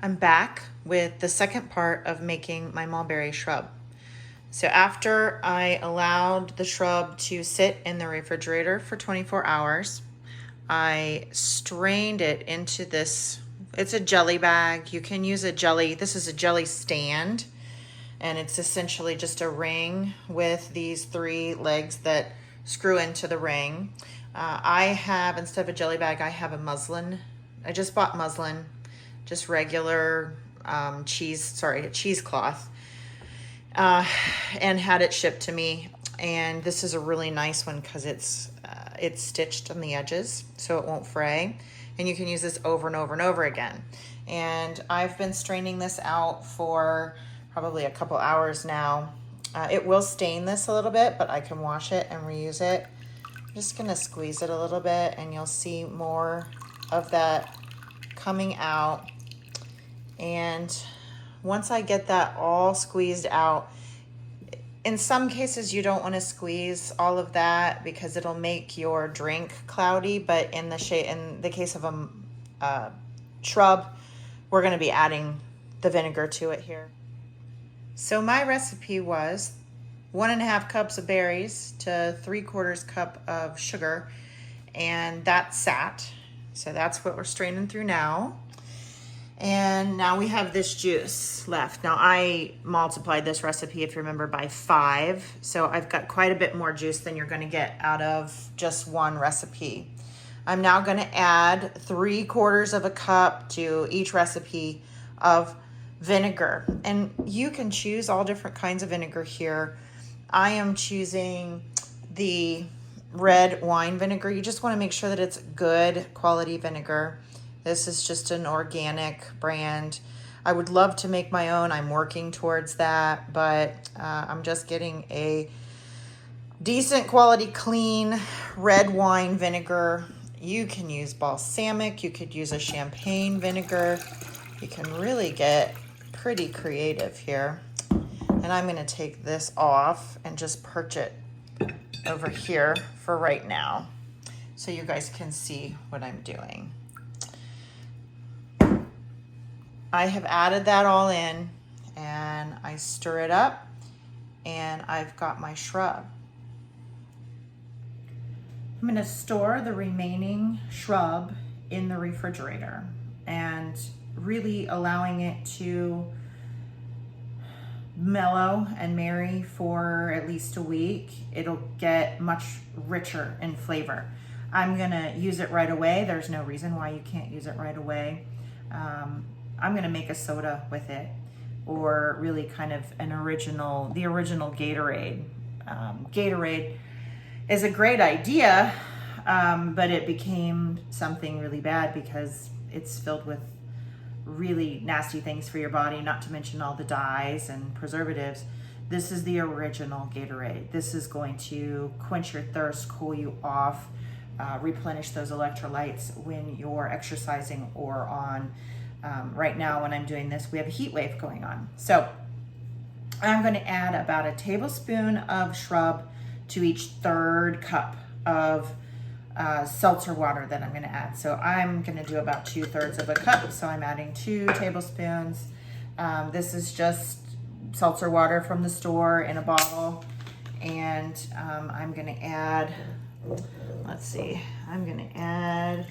I'm back with the second part of making my mulberry shrub. So after I allowed the shrub to sit in the refrigerator for 24 hours, I strained it into this, it's a jelly bag. You can use a jelly, this is a jelly stand, and it's essentially just a ring with these 3 legs that screw into the ring. I have, instead of a jelly bag, I have a muslin. I just bought muslin, just regular cheesecloth, and had it shipped to me. And this is a really nice one because it's stitched on the edges so it won't fray. And you can use this over and over and over again. And I've been straining this out for probably a couple hours now. It will stain this a little bit, but I can wash it and reuse it. I'm just gonna squeeze it a little bit and you'll see more of that coming out. And once I get that all squeezed out, in some cases you don't want to squeeze all of that because it'll make your drink cloudy, but in the case of a shrub, we're going to be adding the vinegar to it here. So my recipe was 1.5 cups of berries to 3/4 cup of sugar, and that sat. So that's what we're straining through now. And now we have this juice left. Now I multiplied this recipe, if you remember, by 5. So I've got quite a bit more juice than you're gonna get out of just one recipe. I'm now gonna add 3/4 cup to each recipe of vinegar. And you can choose all different kinds of vinegar here. I am choosing the red wine vinegar. You just wanna make sure that it's good quality vinegar. This is just an organic brand. I would love to make my own. I'm working towards that, but I'm just getting a decent quality, clean red wine vinegar. You can use balsamic. You could use a champagne vinegar. You can really get pretty creative here. And I'm gonna take this off and just perch it over here for right now so you guys can see what I'm doing. I have added that all in and I stir it up and I've got my shrub. I'm gonna store the remaining shrub in the refrigerator and really allowing it to mellow and marry for at least a week. It'll get much richer in flavor. I'm gonna use it right away. There's no reason why you can't use it right away. I'm gonna make a soda with it, or really kind of the original Gatorade. Gatorade is a great idea, but it became something really bad because it's filled with really nasty things for your body, not to mention all the dyes and preservatives. This is the original Gatorade. This is going to quench your thirst, cool you off, replenish those electrolytes when you're exercising or on right now when I'm doing this, we have a heat wave going on. So I'm going to add about a tablespoon of shrub to each 1/3 cup of seltzer water that I'm going to add. So I'm going to do about 2/3 cup. So I'm adding 2 tablespoons. This is just seltzer water from the store in a bottle. And I'm going to add, let's see, I'm going to add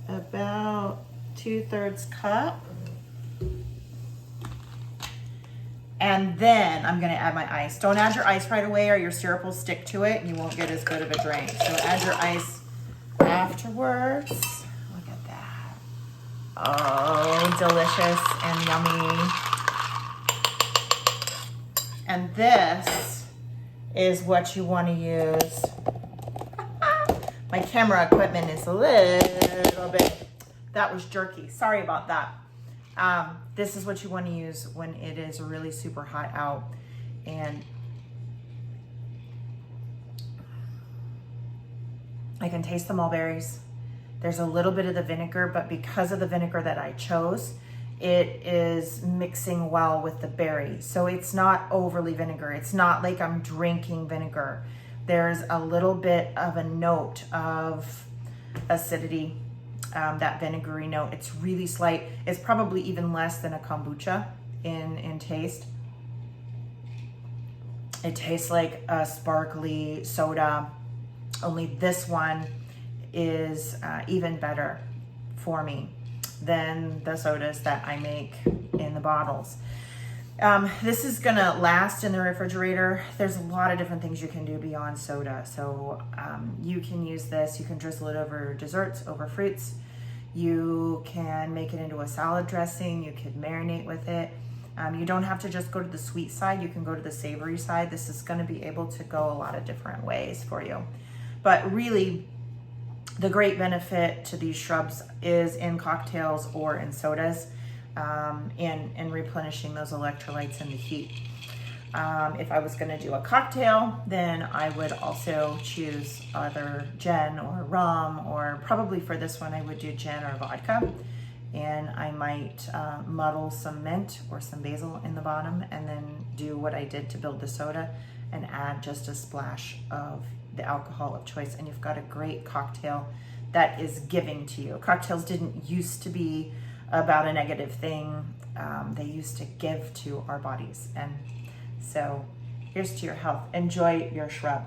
about 2/3 cup. And then I'm gonna add my ice. Don't add your ice right away or your syrup will stick to it and you won't get as good of a drink. So add your ice afterwards. Look at that. Oh, delicious and yummy. And this is what you wanna use. My camera equipment is a little bit, that was jerky. Sorry about that. This is what you want to use when it is really super hot out. And I can taste the mulberries. There's a little bit of the vinegar, but because of the vinegar that I chose, it is mixing well with the berry. So it's not overly vinegar. It's not like I'm drinking vinegar. There's a little bit of a note of acidity that vinegary note. It's really slight. It's probably even less than a kombucha in taste. It tastes like a sparkly soda, only this one is even better for me than the sodas that I make in the bottles. This is gonna last in the refrigerator. There's a lot of different things you can do beyond soda. So you can use this, you can drizzle it over desserts, over fruits. You can make it into a salad dressing. You could marinate with it. You don't have to just go to the sweet side. You can go to the savory side. This is gonna be able to go a lot of different ways for you. But really, the great benefit to these shrubs is in cocktails or in sodas, in replenishing those electrolytes and the heat. If I was going to do a cocktail, then I would also choose either gin or rum, or probably for this one I would do gin or vodka. And I might muddle some mint or some basil in the bottom, and then do what I did to build the soda and add just a splash of the alcohol of choice, and you've got a great cocktail that is giving to you. Cocktails didn't used to be about a negative thing. They used to give to our bodies. And so here's to your health. Enjoy your shrub.